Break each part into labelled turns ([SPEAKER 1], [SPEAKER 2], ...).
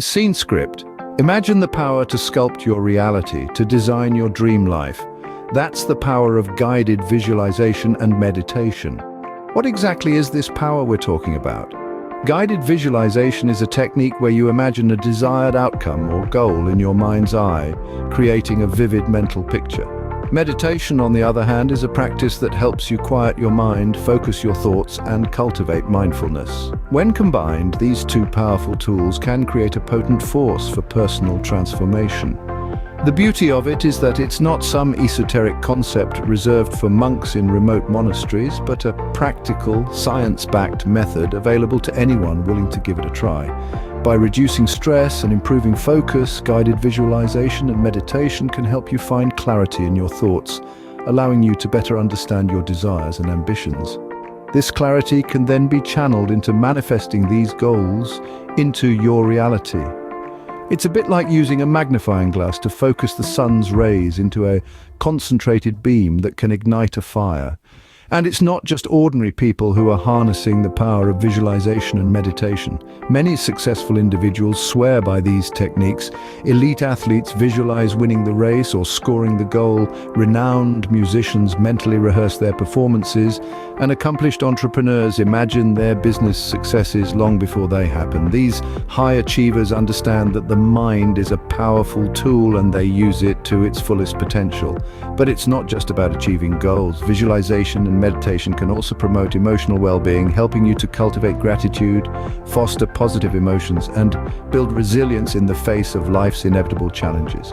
[SPEAKER 1] Scene script. Imagine the power to sculpt your reality, to design your dream life. That's the power of guided visualization and meditation. What exactly is this power we're talking about? Guided visualization is a technique where you imagine a desired outcome or goal in your mind's eye, creating a vivid mental picture. Meditation, on the other hand, is a practice that helps you quiet your mind, focus your thoughts, and cultivate mindfulness. When combined, these two powerful tools can create a potent force for personal transformation. The beauty of it is that it's not some esoteric concept reserved for monks in remote monasteries, but a practical, science-backed method available to anyone willing to give it a try. By reducing stress and improving focus, guided visualization and meditation can help you find clarity in your thoughts, allowing you to better understand your desires and ambitions. This clarity can then be channeled into manifesting these goals into your reality. It's a bit like using a magnifying glass to focus the sun's rays into a concentrated beam that can ignite a fire. And it's not just ordinary people who are harnessing the power of visualization and meditation. Many successful individuals swear by these techniques. Elite athletes visualize winning the race or scoring the goal. Renowned musicians mentally rehearse their performances. And accomplished entrepreneurs imagine their business successes long before they happen. These high achievers understand that the mind is a powerful tool and they use it to its fullest potential. But it's not just about achieving goals. Visualization and meditation can also promote emotional well-being, helping you to cultivate gratitude, foster positive emotions, and build resilience in the face of life's inevitable challenges.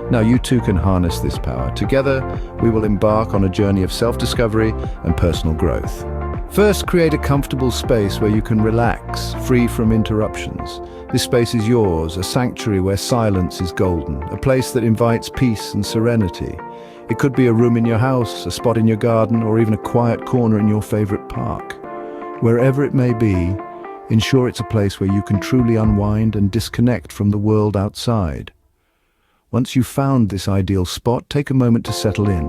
[SPEAKER 1] Now you too can harness this power. Together, we will embark on a journey of self-discovery and personal growth. First, create a comfortable space where you can relax, free from interruptions. This space is yours, a sanctuary where silence is golden, a place that invites peace and serenity. It could be a room in your house, a spot in your garden, or even a quiet corner in your favorite park. Wherever it may be, ensure it's a place where you can truly unwind and disconnect from the world outside. Once you've found this ideal spot, take a moment to settle in.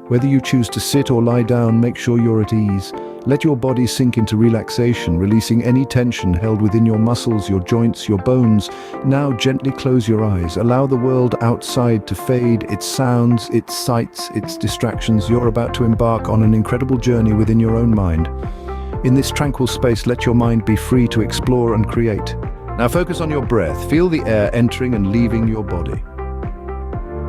[SPEAKER 1] Whether you choose to sit or lie down, make sure you're at ease. Let your body sink into relaxation, releasing any tension held within your muscles, your joints, your bones. Now gently close your eyes. Allow the world outside to fade, its sounds, its sights, its distractions. You're about to embark on an incredible journey within your own mind. In this tranquil space, let your mind be free to explore and create. Now focus on your breath. Feel the air entering and leaving your body.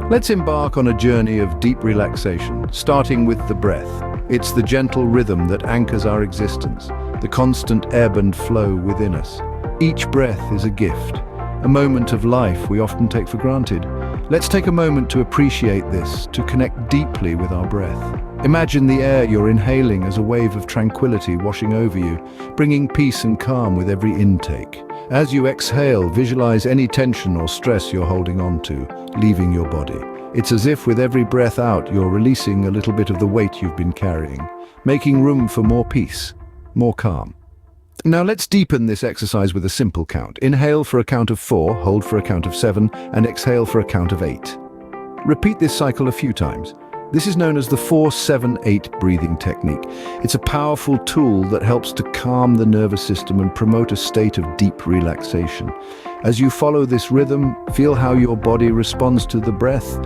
[SPEAKER 1] Let's embark on a journey of deep relaxation, starting with the breath. It's the gentle rhythm that anchors our existence, the constant ebb and flow within us. Each breath is a gift, a moment of life we often take for granted. Let's take a moment to appreciate this, to connect deeply with our breath. Imagine the air you're inhaling as a wave of tranquility washing over you, bringing peace and calm with every intake. As you exhale, visualize any tension or stress you're holding on to, leaving your body. It's as if with every breath out, you're releasing a little bit of the weight you've been carrying, making room for more peace, more calm. Now let's deepen this exercise with a simple count. Inhale for a count of 4, hold for a count of 7, and exhale for a count of 8. Repeat this cycle a few times. This is known as the 4-7-8 breathing technique. It's a powerful tool that helps to calm the nervous system and promote a state of deep relaxation. As you follow this rhythm, feel how your body responds to the breath.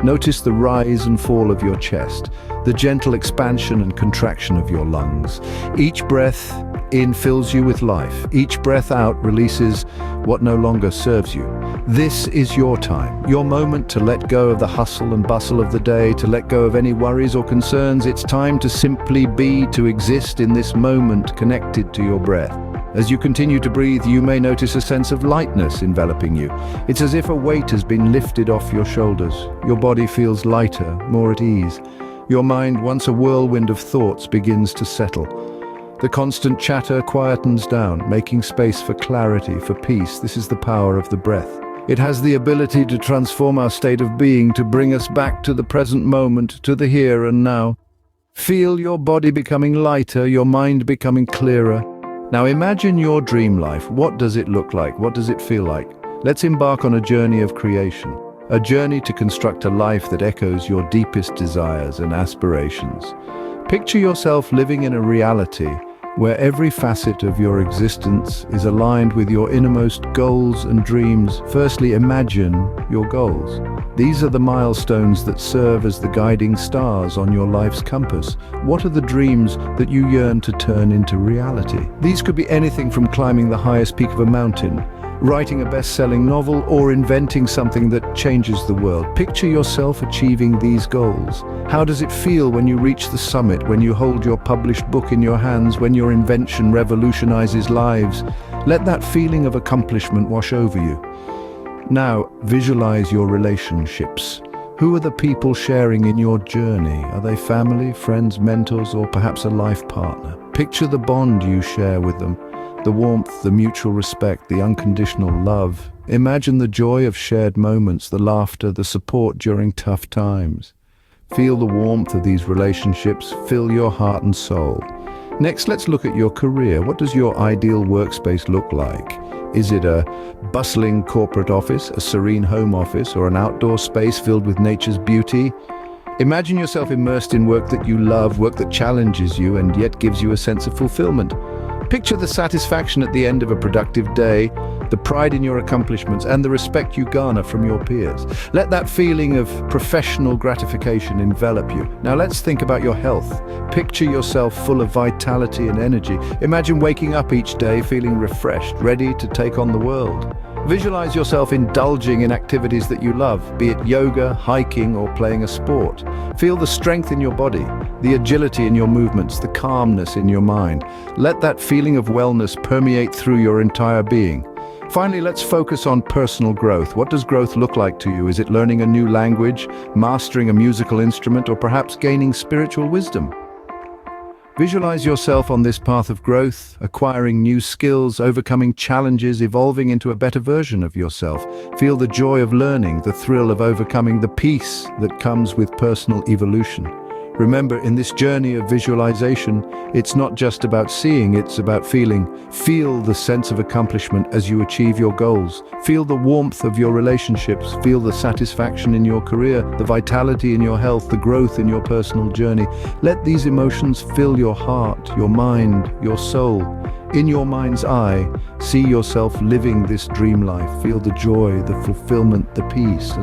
[SPEAKER 1] Notice the rise and fall of your chest, the gentle expansion and contraction of your lungs. Each breath in fills you with life. Each breath out releases what no longer serves you. This is your time, your moment to let go of the hustle and bustle of the day, to let go of any worries or concerns. It's time to simply be, to exist in this moment connected to your breath. As you continue to breathe, you may notice a sense of lightness enveloping you. It's as if a weight has been lifted off your shoulders. Your body feels lighter, more at ease. Your mind, once a whirlwind of thoughts, begins to settle. The constant chatter quietens down, making space for clarity, for peace. This is the power of the breath. It has the ability to transform our state of being, to bring us back to the present moment, to the here and now. Feel your body becoming lighter, your mind becoming clearer. Now imagine your dream life. What does it look like? What does it feel like? Let's embark on a journey of creation, a journey to construct a life that echoes your deepest desires and aspirations. Picture yourself living in a reality where every facet of your existence is aligned with your innermost goals and dreams. Firstly, imagine your goals. These are the milestones that serve as the guiding stars on your life's compass. What are the dreams that you yearn to turn into reality? These could be anything from climbing the highest peak of a mountain, writing a best-selling novel, or inventing something that changes the world. Picture yourself achieving these goals. How does it feel when you reach the summit, when you hold your published book in your hands, when your invention revolutionizes lives? Let that feeling of accomplishment wash over you. Now, visualize your relationships. Who are the people sharing in your journey? Are they family, friends, mentors, or perhaps a life partner? Picture the bond you share with them. The warmth, the mutual respect, the unconditional love. Imagine the joy of shared moments, the laughter, the support during tough times. Feel the warmth of these relationships fill your heart and soul. Next, let's look at your career. What does your ideal workspace look like? Is it a bustling corporate office, a serene home office, or an outdoor space filled with nature's beauty? Imagine yourself immersed in work that you love, work that challenges you and yet gives you a sense of fulfillment. Picture the satisfaction at the end of a productive day, the pride in your accomplishments, and the respect you garner from your peers. Let that feeling of professional gratification envelop you. Now let's think about your health. Picture yourself full of vitality and energy. Imagine waking up each day feeling refreshed, ready to take on the world. Visualize yourself indulging in activities that you love, be it yoga, hiking, or playing a sport. Feel the strength in your body, the agility in your movements, the calmness in your mind. Let that feeling of wellness permeate through your entire being. Finally, let's focus on personal growth. What does growth look like to you? Is it learning a new language, mastering a musical instrument, or perhaps gaining spiritual wisdom? Visualize yourself on this path of growth, acquiring new skills, overcoming challenges, evolving into a better version of yourself. Feel the joy of learning, the thrill of overcoming, the peace that comes with personal evolution. Remember, in this journey of visualization, it's not just about seeing, it's about feeling. Feel the sense of accomplishment as you achieve your goals. Feel the warmth of your relationships. Feel the satisfaction in your career, the vitality in your health, the growth in your personal journey. Let these emotions fill your heart, your mind, your soul. In your mind's eye, see yourself living this dream life. Feel the joy, the fulfillment, the peace.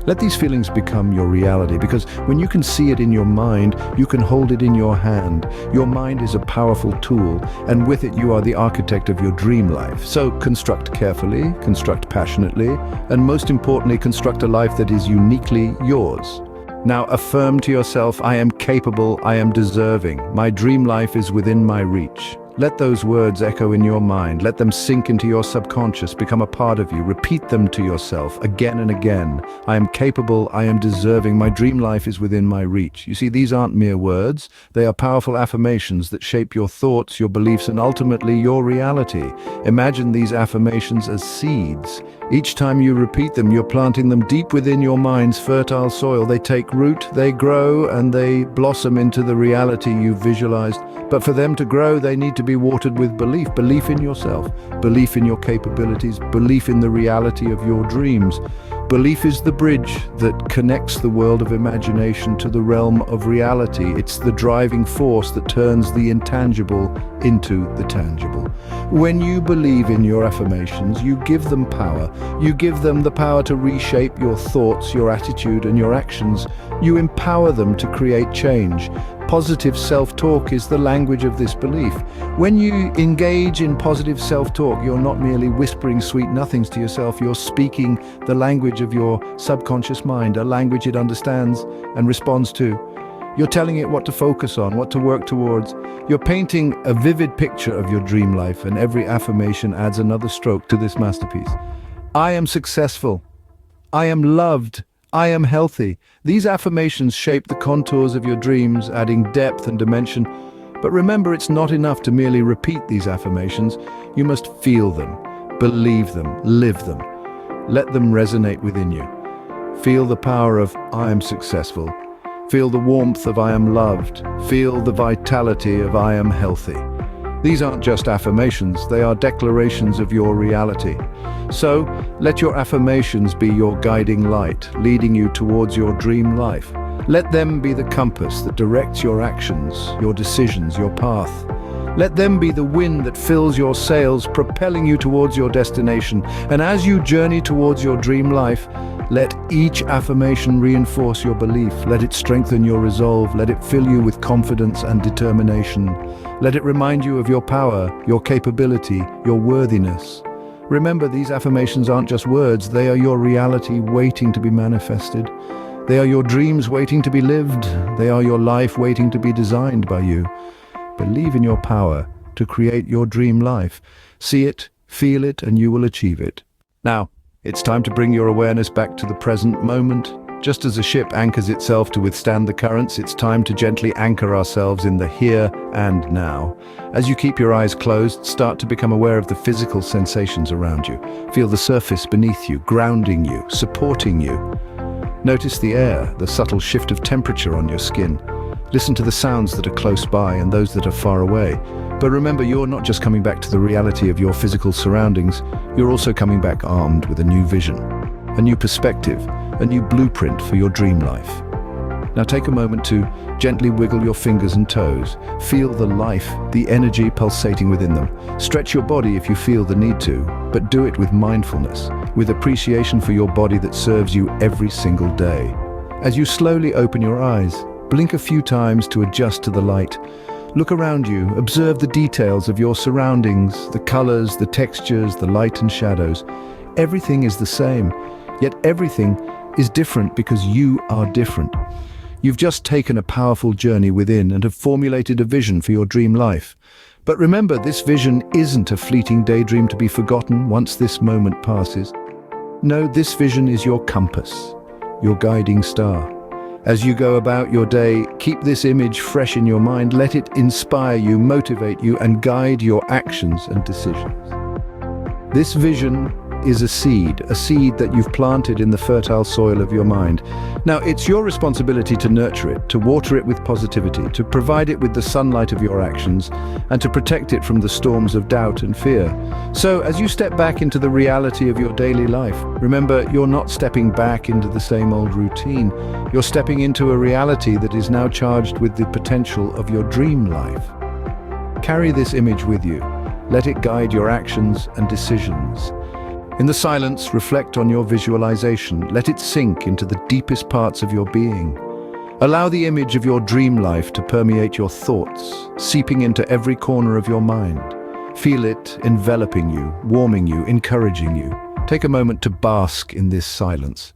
[SPEAKER 1] Let these feelings become your reality, because when you can see it in your mind, you can hold it in your hand. Your mind is a powerful tool, and with it you are the architect of your dream life. So construct carefully, construct passionately, and most importantly, construct a life that is uniquely yours. Now affirm to yourself, I am capable, I am deserving. My dream life is within my reach. Let those words echo in your mind. Let them sink into your subconscious, become a part of you. Repeat them to yourself again and again. I am capable, I am deserving, my dream life is within my reach. You see, these aren't mere words. They are powerful affirmations that shape your thoughts, your beliefs, and ultimately your reality. Imagine these affirmations as seeds. Each time you repeat them, you're planting them deep within your mind's fertile soil. They take root, they grow, and they blossom into the reality you've visualized. But for them to grow, they need to be watered with belief. Belief in yourself, belief in your capabilities, belief in the reality of your dreams. Belief is the bridge that connects the world of imagination to the realm of reality. It's the driving force that turns the intangible into the tangible. When you believe in your affirmations, you give them power. You give them the power to reshape your thoughts, your attitude, and your actions. You empower them to create change. Positive self-talk is the language of this belief. When you engage in positive self-talk, you're not merely whispering sweet nothings to yourself, you're speaking the language of your subconscious mind, a language it understands and responds to. You're telling it what to focus on, what to work towards. You're painting a vivid picture of your dream life, and every affirmation adds another stroke to this masterpiece. I am successful. I am loved. I am healthy. These affirmations shape the contours of your dreams, adding depth and dimension. But remember, it's not enough to merely repeat these affirmations. You must feel them, believe them, live them. Let them resonate within you. Feel the power of I am successful. Feel the warmth of I am loved. Feel the vitality of I am healthy. These aren't just affirmations, they are declarations of your reality. So, let your affirmations be your guiding light, leading you towards your dream life. Let them be the compass that directs your actions, your decisions, your path. Let them be the wind that fills your sails, propelling you towards your destination. And as you journey towards your dream life, let each affirmation reinforce your belief. Let it strengthen your resolve. Let it fill you with confidence and determination. Let it remind you of your power, your capability, your worthiness. Remember, these affirmations aren't just words. They are your reality waiting to be manifested. They are your dreams waiting to be lived. They are your life waiting to be designed by you. Believe in your power to create your dream life. See it, feel it, and you will achieve it. Now, it's time to bring your awareness back to the present moment. Just as a ship anchors itself to withstand the currents, it's time to gently anchor ourselves in the here and now. As you keep your eyes closed, start to become aware of the physical sensations around you. Feel the surface beneath you, grounding you, supporting you. Notice the air, the subtle shift of temperature on your skin. Listen to the sounds that are close by and those that are far away. But remember, you're not just coming back to the reality of your physical surroundings, you're also coming back armed with a new vision, a new perspective, a new blueprint for your dream life. Now take a moment to gently wiggle your fingers and toes. Feel the life, the energy pulsating within them. Stretch your body if you feel the need to, but do it with mindfulness, with appreciation for your body that serves you every single day. As you slowly open your eyes, blink a few times to adjust to the light. Look around you, observe the details of your surroundings, the colors, the textures, the light and shadows. Everything is the same, yet everything is different because you are different. You've just taken a powerful journey within and have formulated a vision for your dream life. But remember, this vision isn't a fleeting daydream to be forgotten once this moment passes. No, this vision is your compass, your guiding star. As you go about your day, keep this image fresh in your mind. Let it inspire you, motivate you, and guide your actions and decisions. This vision is a seed that you've planted in the fertile soil of your mind. Now, it's your responsibility to nurture it, to water it with positivity, to provide it with the sunlight of your actions, and to protect it from the storms of doubt and fear. So, as you step back into the reality of your daily life, remember, you're not stepping back into the same old routine. You're stepping into a reality that is now charged with the potential of your dream life. Carry this image with you. Let it guide your actions and decisions. In the silence, reflect on your visualization. Let it sink into the deepest parts of your being. Allow the image of your dream life to permeate your thoughts, seeping into every corner of your mind. Feel it enveloping you, warming you, encouraging you. Take a moment to bask in this silence.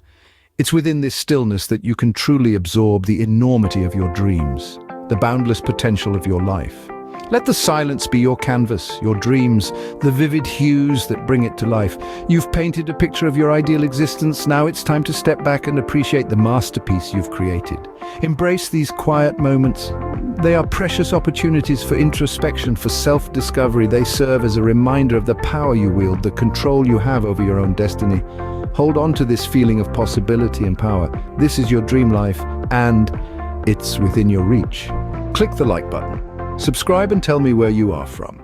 [SPEAKER 1] It's within this stillness that you can truly absorb the enormity of your dreams, the boundless potential of your life. Let the silence be your canvas, your dreams, the vivid hues that bring it to life. You've painted a picture of your ideal existence. Now it's time to step back and appreciate the masterpiece you've created. Embrace these quiet moments. They are precious opportunities for introspection, for self-discovery. They serve as a reminder of the power you wield, the control you have over your own destiny. Hold on to this feeling of possibility and power. This is your dream life, and it's within your reach. Click the like button. Subscribe and tell me where you are from.